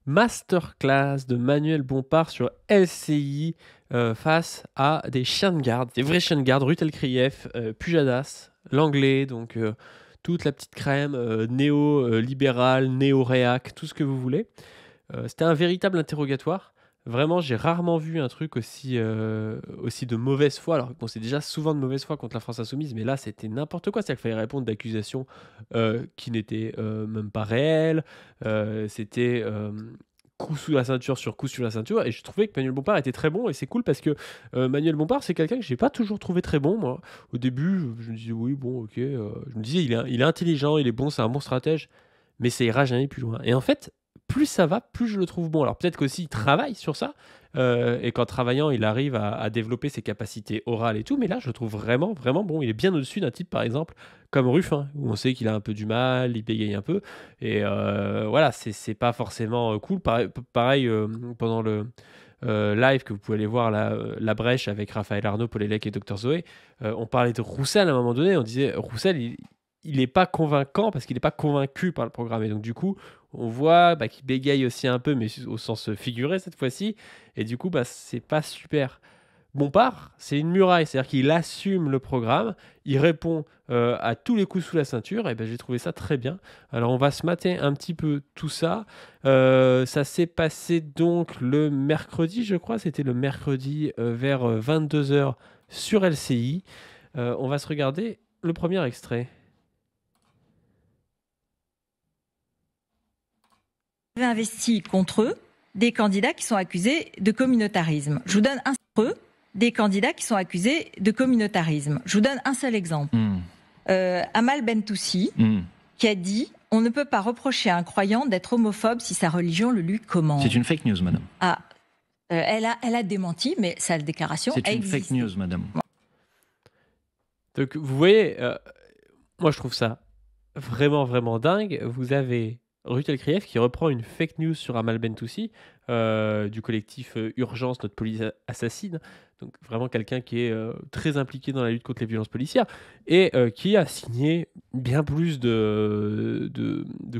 Masterclass de Manuel Bompard sur LCI face à des chiens de garde, des vrais chiens de garde, Rutel Krief, Pujadas, l'anglais, donc toute la petite crème, néo-libéral, néo-réac, tout ce que vous voulez. C'était un véritable interrogatoire. Vraiment, j'ai rarement vu un truc aussi de mauvaise foi. Alors bon, c'est déjà souvent de mauvaise foi contre la France insoumise, mais là, c'était n'importe quoi. C'est-à-dire qu'il fallait répondre d'accusations qui n'étaient même pas réelles. C'était coup sous la ceinture sur coup sur la ceinture. Et je trouvais que Manuel Bompard était très bon. Et c'est cool parce que Manuel Bompard, c'est quelqu'un que j'ai pas toujours trouvé très bon, moi. Au début, je me disais, oui, bon, ok. Je me disais, il est intelligent, il est bon, c'est un bon stratège, mais ça ira jamais plus loin. Et en fait, plus ça va, plus je le trouve bon. Alors peut-être qu'aussi il travaille sur ça, et qu'en travaillant, il arrive à développer ses capacités orales et tout, mais là, je le trouve vraiment, vraiment bon. Il est bien au-dessus d'un type, par exemple, comme Ruffin, où on sait qu'il a un peu du mal, il bégaye un peu, et voilà, c'est pas forcément cool. Pareil, pendant le live que vous pouvez aller voir, la brèche avec Raphaël Arnaud, Paul Hellec et Dr Zoé, on parlait de Roussel à un moment donné, on disait Roussel, il n'est pas convaincant parce qu'il n'est pas convaincu par le programme. Et donc, du coup, on voit qu'il bégaye aussi un peu, mais au sens figuré cette fois-ci. Et du coup, c'est pas super. Bompard, c'est une muraille, c'est-à-dire qu'il assume le programme, il répond à tous les coups sous la ceinture, et j'ai trouvé ça très bien. Alors on va se mater un petit peu tout ça. Ça s'est passé donc le mercredi, je crois, c'était le mercredi vers 22h sur LCI. On va se regarder le premier extrait. Investi contre eux des candidats qui sont accusés de communautarisme. Je vous donne un des candidats qui sont accusés de communautarisme. Je vous donne un seul exemple. Amal Bentoussi, qui a dit « On ne peut pas reprocher à un croyant d'être homophobe si sa religion le lui commande ». C'est une fake news, madame. Ah, elle a démenti, mais sa déclaration a existé. C'est une fake news, madame. Donc, vous voyez, moi, je trouve ça vraiment, vraiment dingue. Vous avez Rutel Krief qui reprend une fake news sur Amal Bentoussi du collectif Urgence, notre police assassine. Donc vraiment quelqu'un qui est très impliqué dans la lutte contre les violences policières et qui a signé bien plus de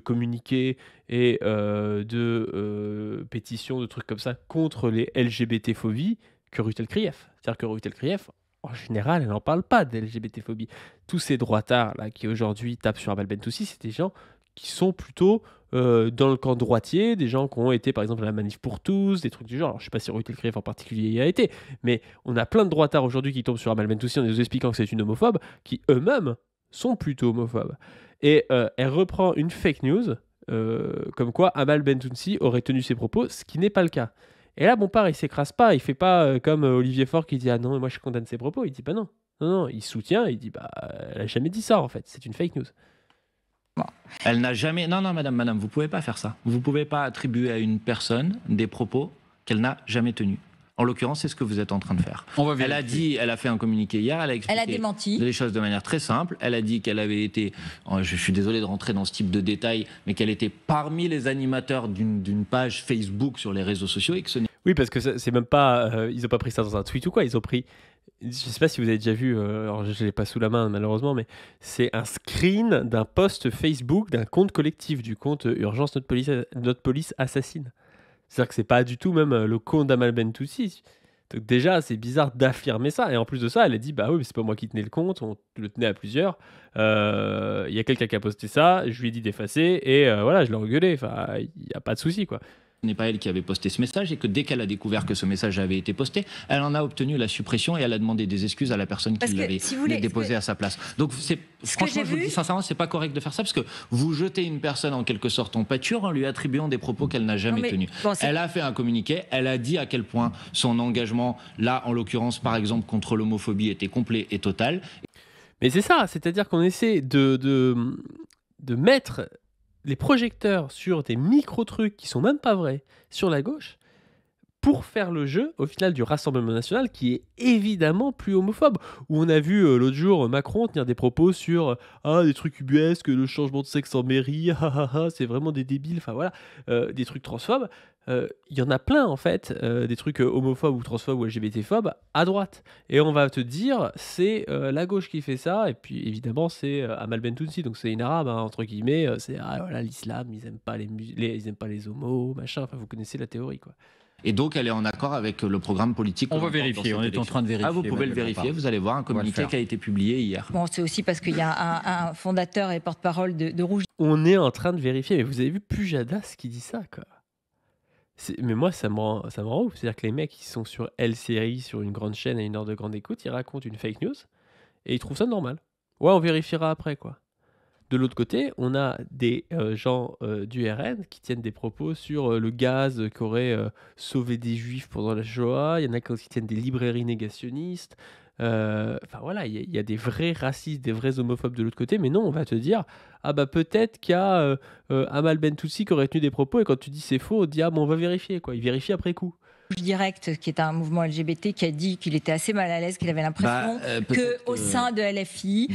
communiqués et de pétitions, de trucs comme ça contre les LGBT-phobies que Rutel Krief. C'est-à-dire que Rutel Krief, en général, elle n'en parle pas de LGBT-phobie. Tous ces droitards là, qui aujourd'hui tapent sur Amal Bentoussi, c'est des gens qui sont plutôt dans le camp droitier, des gens qui ont été par exemple à la Manif pour tous, des trucs du genre. Alors, je ne sais pas si Rutel Krief en particulier y a été, mais on a plein de droitards aujourd'hui qui tombent sur Amal Bentoussi en nous expliquant que c'est une homophobe, qui eux-mêmes sont plutôt homophobes. Et elle reprend une fake news, comme quoi Amal Bentoussi aurait tenu ses propos, ce qui n'est pas le cas. Et là, Bompard, il s'écrase pas, il fait pas comme Olivier Faure qui dit « Ah non, moi je condamne ses propos », il dit « Bah non, non, non », il soutient, il dit « Bah, elle a jamais dit ça en fait, c'est une fake news ». Elle n'a jamais... Non, madame, vous pouvez pas faire ça. Vous pouvez pas attribuer à une personne des propos qu'elle n'a jamais tenus. En l'occurrence, c'est ce que vous êtes en train de faire. Elle a fait un communiqué hier, elle a expliqué démenti les choses de manière très simple. Elle a dit qu'elle avait été, je suis désolé de rentrer dans ce type de détails, mais qu'elle était parmi les animateurs d'une page Facebook sur les réseaux sociaux et que ce n'est... Oui, parce que c'est même pas... ils ont pas pris ça dans un tweet ou quoi, ils ont pris... Je sais pas si vous avez déjà vu, alors je l'ai pas sous la main malheureusement, mais c'est un screen d'un post Facebook, d'un compte collectif, du compte Urgence notre police assassine. C'est-à-dire que c'est pas du tout même le compte d'Amal Bentoussi. Donc déjà, c'est bizarre d'affirmer ça. Et en plus de ça, elle a dit, bah oui, mais c'est pas moi qui tenais le compte, on le tenait à plusieurs. Il y a quelqu'un qui a posté ça, je lui ai dit d'effacer, et voilà, je l'ai engueulé. Enfin, il n'y a pas de souci, quoi. Ce n'est pas elle qui avait posté ce message et que dès qu'elle a découvert que ce message avait été posté, elle en a obtenu la suppression et elle a demandé des excuses à la personne qui l'avait déposé à sa place. Donc franchement, je vous le dis sincèrement, c'est pas correct de faire ça parce que vous jetez une personne en quelque sorte en pâture en lui attribuant des propos qu'elle n'a jamais tenus. Elle a fait un communiqué, elle a dit à quel point son engagement, là en l'occurrence par exemple contre l'homophobie, était complet et total. Mais c'est ça, c'est-à-dire qu'on essaie de mettre les projecteurs sur des micro-trucs qui sont même pas vrais sur la gauche pour faire le jeu, au final, du Rassemblement national, qui est évidemment plus homophobe. Où on a vu l'autre jour Macron tenir des propos sur des trucs ubuesques, le changement de sexe en mairie, c'est vraiment des débiles, enfin voilà, des trucs transphobes. Il y en a plein, en fait, des trucs homophobes ou transphobes ou LGBT-phobes à droite. Et on va te dire, c'est la gauche qui fait ça, et puis évidemment, c'est Amal Bentounsi, donc c'est une arabe, hein, entre guillemets, c'est voilà, l'islam, ils aiment pas ils aiment pas les homos, machin, enfin vous connaissez la théorie, quoi. Et donc, elle est en accord avec le programme politique. On va vérifier, on est en train de vérifier. Vous pouvez le vérifier, vous allez voir un communiqué qui a été publié hier. Bon, c'est aussi parce qu'il y a un fondateur et porte-parole de Rouge. On est en train de vérifier, mais vous avez vu Pujadas qui dit ça, quoi. Mais moi, ça me rend ouf. C'est-à-dire que les mecs qui sont sur LCI, sur une grande chaîne à une heure de grande écoute, ils racontent une fake news et ils trouvent ça normal. Ouais, on vérifiera après, quoi. De l'autre côté, on a des gens du RN qui tiennent des propos sur le gaz qu'aurait sauvé des juifs pendant la Shoah. Il y en a qui tiennent des librairies négationnistes. Enfin voilà, il y a des vrais racistes, des vrais homophobes de l'autre côté. Mais non, on va te dire, ah bah peut-être qu'il y a Amal Bentounsi qui aurait tenu des propos. Et quand tu dis c'est faux, on dit ah bon, on va vérifier, quoi. Il vérifie après coup. Direct, qui est un mouvement LGBT, qui a dit qu'il était assez mal à l'aise, qu'il avait l'impression qu'au sein de LFI,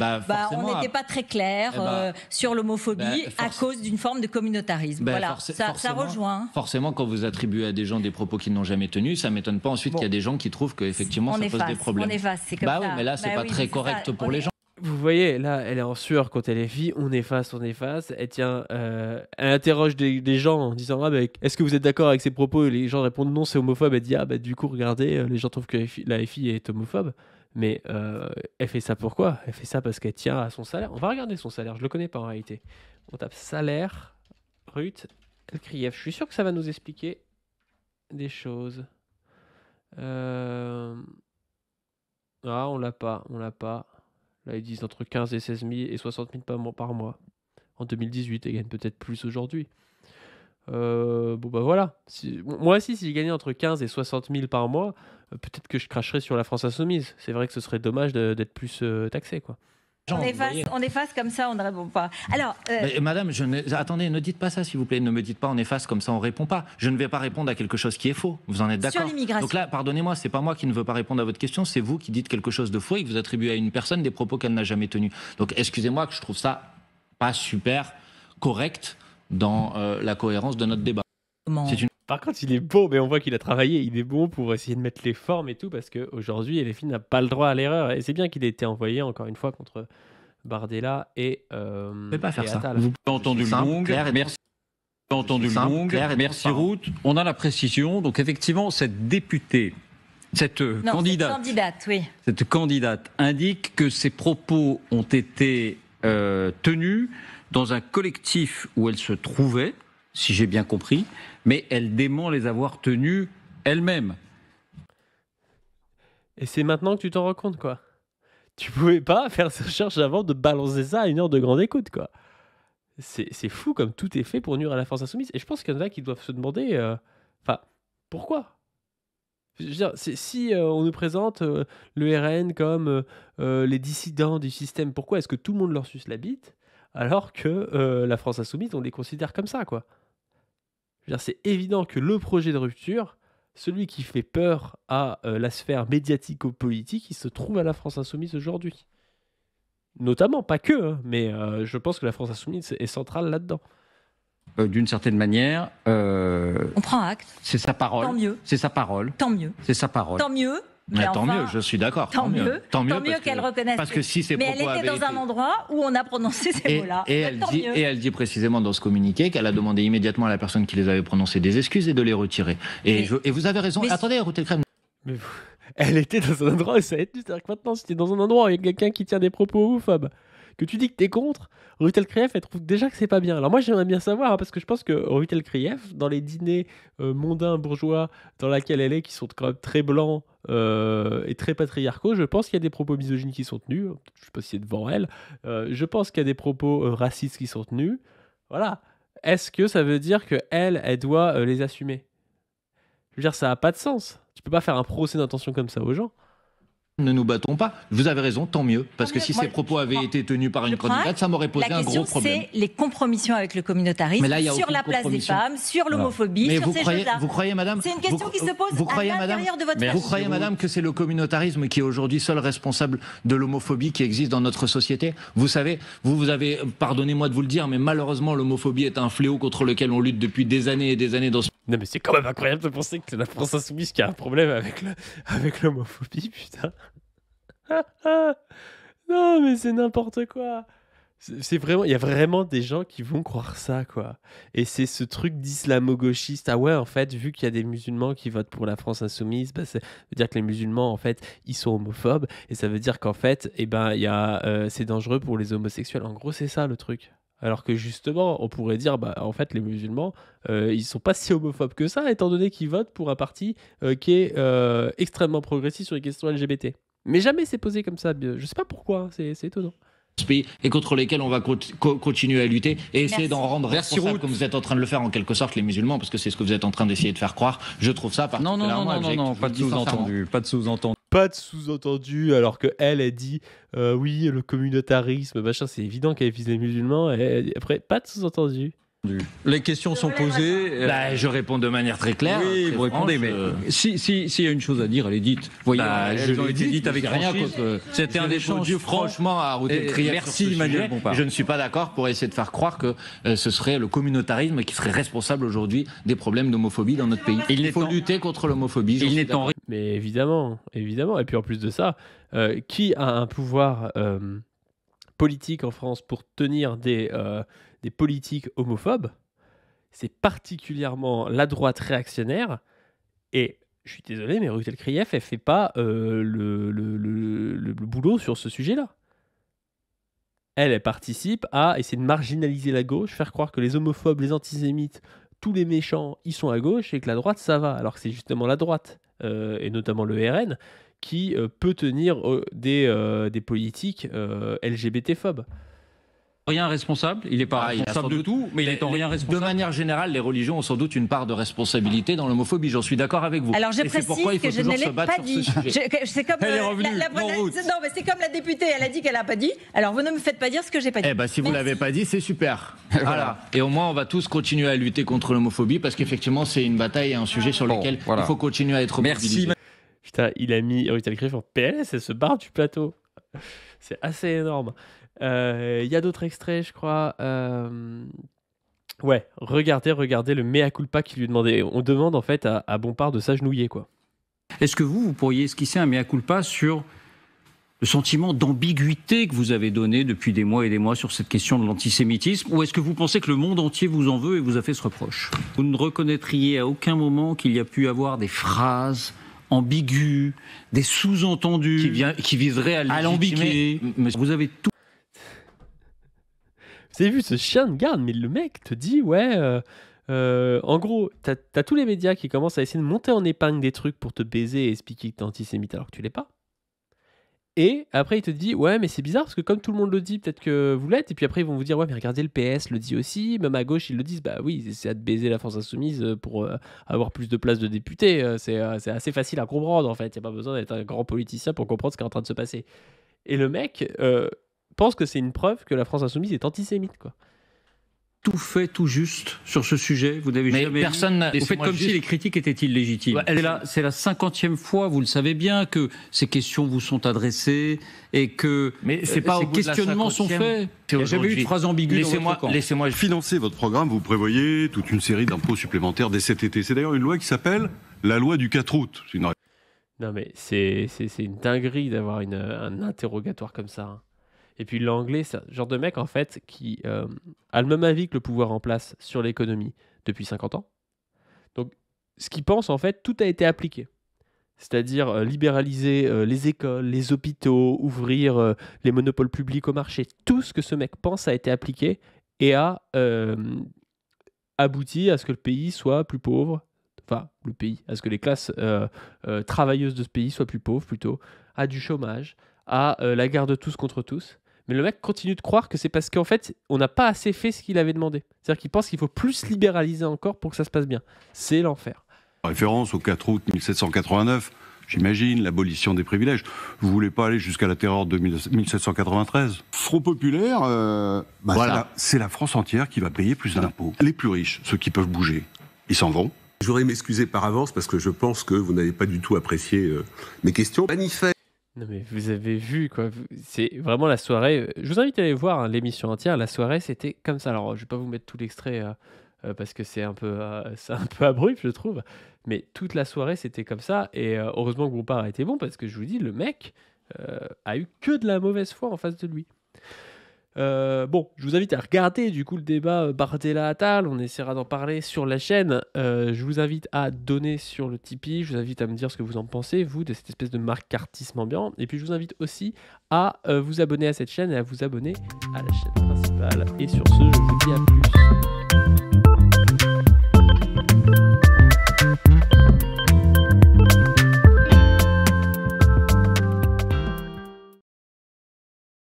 on n'était pas très clair sur l'homophobie à cause d'une forme de communautarisme. Voilà, ça rejoint. Forcément, quand vous attribuez à des gens des propos qu'ils n'ont jamais tenus, ça ne m'étonne pas ensuite qu'il y a des gens qui trouvent qu'effectivement ça pose des problèmes. On efface, c'est comme ça. Oui, mais là, c'est pas très correct pour les gens. Vous voyez, là, elle est en sueur quand elle est fille, on efface. Elle interroge des gens en disant est-ce que vous êtes d'accord avec ces propos? Et les gens répondent non, c'est homophobe. Elle dit du coup, regardez, les gens trouvent que la FI est homophobe. Mais elle fait ça pourquoi? Elle fait ça parce qu'elle tient à son salaire. On va regarder son salaire, je le connais pas en réalité. On tape salaire, Ruth Elkrieff. Je suis sûr que ça va nous expliquer des choses. On l'a pas. Là, ils disent entre 15 et 16 000 et 60 000 par mois. En 2018, ils gagnent peut-être plus aujourd'hui. Voilà. Moi aussi, si j'ai gagné entre 15 et 60 000 par mois, peut-être que je cracherais sur la France Insoumise. C'est vrai que ce serait dommage d'être plus taxé, quoi. On efface comme ça, on ne répond pas. Alors, Madame, attendez, ne dites pas ça, s'il vous plaît. Ne me dites pas on efface comme ça, on ne répond pas. Je ne vais pas répondre à quelque chose qui est faux. Vous en êtes d'accord? Sur l'immigration. Donc là, pardonnez-moi, c'est pas moi qui ne veux pas répondre à votre question, c'est vous qui dites quelque chose de faux et que vous attribuez à une personne des propos qu'elle n'a jamais tenus. Donc excusez-moi que je trouve ça pas super correct dans la cohérence de notre débat. Par contre, il est bon, mais on voit qu'il a travaillé. Il est bon pour essayer de mettre les formes et tout, parce qu'aujourd'hui, LFI n'a pas le droit à l'erreur. Et c'est bien qu'il ait été envoyé, encore une fois, contre Bardella et pas faire Attal. Ça. Vous avez entendu le gong. Merci. Vous avez entendu le gong. Merci Ruth. On a la précision. Donc effectivement, cette députée, cette candidate indique que ses propos ont été tenus dans un collectif où elle se trouvait, si j'ai bien compris, mais elle dément les avoir tenus elle-même. Et c'est maintenant que tu t'en rends compte, quoi. Tu pouvais pas faire cette recherche avant de balancer ça à une heure de grande écoute, quoi. C'est fou comme tout est fait pour nuire à la France Insoumise. Et je pense qu'il y en a qui doivent se demander, pourquoi? Je veux dire, si on nous présente le RN comme les dissidents du système, pourquoi est-ce que tout le monde leur suce la bite alors que la France Insoumise, on les considère comme ça, quoi? Je veux dire, c'est évident que le projet de rupture, celui qui fait peur à la sphère médiatico-politique, il se trouve à la France Insoumise aujourd'hui. Notamment, pas que, mais je pense que la France Insoumise est centrale là-dedans. D'une certaine manière... on prend acte. C'est sa parole. Tant mieux. C'est sa parole. Tant mieux. C'est sa parole. Tant mieux. Mais tant mieux, je suis d'accord. Tant mieux qu'elle reconnaisse. Parce que si mais elle était dans un endroit où on a prononcé ces mots-là. Et elle dit précisément dans ce communiqué qu'elle a demandé immédiatement à la personne qui les avait prononcées des excuses et de les retirer. Et vous avez raison. Attendez, Ruth Elkrieff. Mais elle était dans un endroit où ça a été. C'est-à-dire que maintenant, si tu es dans un endroit où il y a quelqu'un qui tient des propos homophobes, que tu dis que tu es contre, Ruth Elkrieff, elle trouve déjà que c'est pas bien. Alors moi, j'aimerais bien savoir, parce que je pense que Ruth Elkrieff, dans les dîners mondains bourgeois dans lesquels elle est, qui sont quand même très blancs et très patriarcaux, je pense qu'il y a des propos misogynes qui sont tenus. Je sais pas si c'est devant elle. Je pense qu'il y a des propos racistes qui sont tenus. Voilà. Est-ce que ça veut dire qu'elle doit les assumer? Je veux dire, ça n'a pas de sens. Tu peux pas faire un procès d'intention comme ça aux gens. Ne nous battons pas. Vous avez raison, tant mieux. Parce que si ces propos avaient été tenus par une candidate, ça m'aurait posé un gros problème. La question, c'est les compromissions avec le communautarisme, sur la place des femmes, sur l'homophobie, sur ces choses-là. Vous croyez, madame, c'est une question qui se pose à l'intérieur de votre famille. Vous croyez, madame, que c'est le communautarisme qui est aujourd'hui seul responsable de l'homophobie qui existe dans notre société? Vous savez, vous avez, pardonnez-moi de vous le dire, mais malheureusement, l'homophobie est un fléau contre lequel on lutte depuis des années et des années dans ce... Non mais c'est quand même incroyable de penser que c'est la France insoumise qui a un problème avec l'homophobie, putain. Non mais c'est n'importe quoi. C'est vraiment, il y a vraiment des gens qui vont croire ça, quoi. Et c'est ce truc d'islamo-gauchiste. Ah ouais, en fait, vu qu'il y a des musulmans qui votent pour la France insoumise, bah, ça veut dire que les musulmans, en fait, ils sont homophobes. Et ça veut dire qu'en fait, eh ben, c'est dangereux pour les homosexuels. En gros, c'est ça le truc. Alors que justement, on pourrait dire, bah, en fait, les musulmans, ils sont pas si homophobes que ça, étant donné qu'ils votent pour un parti qui est extrêmement progressiste sur les questions LGBT. Mais jamais c'est posé comme ça. Je sais pas pourquoi, c'est étonnant. Ce pays et contre lesquels on va continuer à lutter et essayer d'en rendre responsable, comme vous êtes en train de le faire en quelque sorte les musulmans, parce que c'est ce que vous êtes en train d'essayer de faire croire. Je trouve ça particulièrement abject. Non, pas de sous-entendu, pas de sous-entendu. Pas de sous-entendu, alors que elle dit oui, le communautarisme, machin, c'est évident qu'elle vise les musulmans, et après, pas de sous-entendu. Les questions sont posées. Je réponds de manière très claire. Oui, vous répondez, mais s'il y a une chose à dire, elle est dite. Vous voyez, elles ont été dites avec rien. C'était un échange franchement à Routel-Krief. Merci, Emmanuel Bompard. Je ne suis pas d'accord pour essayer de faire croire que ce serait le communautarisme qui serait responsable aujourd'hui des problèmes d'homophobie dans notre pays. Il faut lutter contre l'homophobie. Mais évidemment. Et puis en plus de ça, qui a un pouvoir politique en France pour tenir des politiques homophobes? C'est particulièrement la droite réactionnaire. Et je suis désolé, mais Routel-Krief, elle fait pas le boulot sur ce sujet-là. Elle participe à essayer de marginaliser la gauche, faire croire que les homophobes, les antisémites, tous les méchants, ils sont à gauche et que la droite, ça va. Alors que c'est justement la droite, et notamment le RN, qui peut tenir des politiques LGBT-phobes. Rien responsable, il n'est pas responsable de tout, mais il est en rien responsable. De manière générale, les religions ont sans doute une part de responsabilité dans l'homophobie, j'en suis d'accord avec vous. Alors je précise que je ne l'ai pas dit. C'est comme elle est revenue, non, mais c'est comme la députée, elle a dit qu'elle n'a pas dit. Alors vous ne me faites pas dire ce que j'ai pas dit. Eh ben, si vous l'avez pas dit, c'est super. Voilà. Et au moins, on va tous continuer à lutter contre l'homophobie, parce qu'effectivement, c'est une bataille et un sujet sur lequel il faut continuer à être mobilisé. Merci. Putain, il a mis Routel-Krief en PLS et se barre du plateau. C'est assez énorme. Il y a d'autres extraits, je crois. Ouais, regardez le mea culpa qu'il lui demandait. On demande en fait à Bompard de s'agenouiller, quoi. Est-ce que vous pourriez esquisser un mea culpa sur le sentiment d'ambiguïté que vous avez donné depuis des mois et des mois sur cette question de l'antisémitisme, ou est-ce que vous pensez que le monde entier vous en veut et vous a fait ce reproche? Vous ne reconnaîtriez à aucun moment qu'il y a pu avoir des phrases ambiguës, des sous-entendus qui viseraient à l'ambiguer? Vous avez tout. Vous avez vu ce chien de garde, mais le mec te dit, en gros, t'as tous les médias qui commencent à essayer de monter en épingle des trucs pour te baiser et expliquer que t'es antisémite alors que tu l'es pas. Et après, il te dit, ouais, mais c'est bizarre parce que comme tout le monde le dit, peut-être que vous l'êtes. Et puis après, ils vont vous dire, ouais, mais regardez, le PS le dit aussi. Même à gauche, ils le disent, bah oui, c'est à te baiser la France insoumise pour avoir plus de place de députés. C'est assez facile à comprendre, en fait. Il n'y a pas besoin d'être un grand politicien pour comprendre ce qui est en train de se passer. Et le mec pense que c'est une preuve que la France insoumise est antisémite, quoi. Tout fait, tout juste sur ce sujet. Vous n'avez jamais vous faites comme si les critiques étaient illégitimes. C'est la 50e fois, vous le savez bien, que ces questions vous sont adressées et que ces questionnements sont faits. Il n'y a jamais eu de phrase ambiguë dans votre camp. Laissez-moi financer votre programme. Vous prévoyez toute une série d'impôts supplémentaires dès cet été. C'est d'ailleurs une loi qui s'appelle la loi du 4 août. Non mais c'est une dinguerie d'avoir un interrogatoire comme ça, hein. Et puis l'anglais, c'est un genre de mec en fait qui a le même avis que le pouvoir en place sur l'économie depuis 50 ans. Donc ce qu'il pense en fait, tout a été appliqué. C'est-à-dire libéraliser les écoles, les hôpitaux, ouvrir les monopoles publics au marché. Tout ce que ce mec pense a été appliqué et a abouti à ce que le pays soit plus pauvre. Enfin, à ce que les classes travailleuses de ce pays soient plus pauvres plutôt, à du chômage, à la guerre de tous contre tous. Mais le mec continue de croire que c'est parce qu'en fait, on n'a pas assez fait ce qu'il avait demandé. C'est-à-dire qu'il pense qu'il faut plus libéraliser encore pour que ça se passe bien. C'est l'enfer. Référence au 4 août 1789, j'imagine, l'abolition des privilèges. Vous voulez pas aller jusqu'à la terreur de 1793 ? Front populaire, voilà. C'est la France entière qui va payer plus d'impôts. Les plus riches, ceux qui peuvent bouger, ils s'en vont. Je voudrais m'excuser par avance parce que je pense que vous n'avez pas du tout apprécié mes questions. Manifeste. Non mais vous avez vu quoi, c'est vraiment la soirée. Je vous invite à aller voir l'émission entière. La soirée c'était comme ça. Alors je vais pas vous mettre tout l'extrait parce que c'est un peu abrupt je trouve. Mais toute la soirée c'était comme ça et heureusement que Bompard a été bon parce que je vous dis le mec a eu que de la mauvaise foi en face de lui. Bon, je vous invite à regarder du coup le débat Bardella-Attal, on essaiera d'en parler sur la chaîne. Je vous invite à donner sur le Tipeee, je vous invite à me dire ce que vous en pensez, vous, de cette espèce de macartisme ambiant. Et puis je vous invite aussi à vous abonner à cette chaîne et à vous abonner à la chaîne principale. Et sur ce, je vous dis à plus.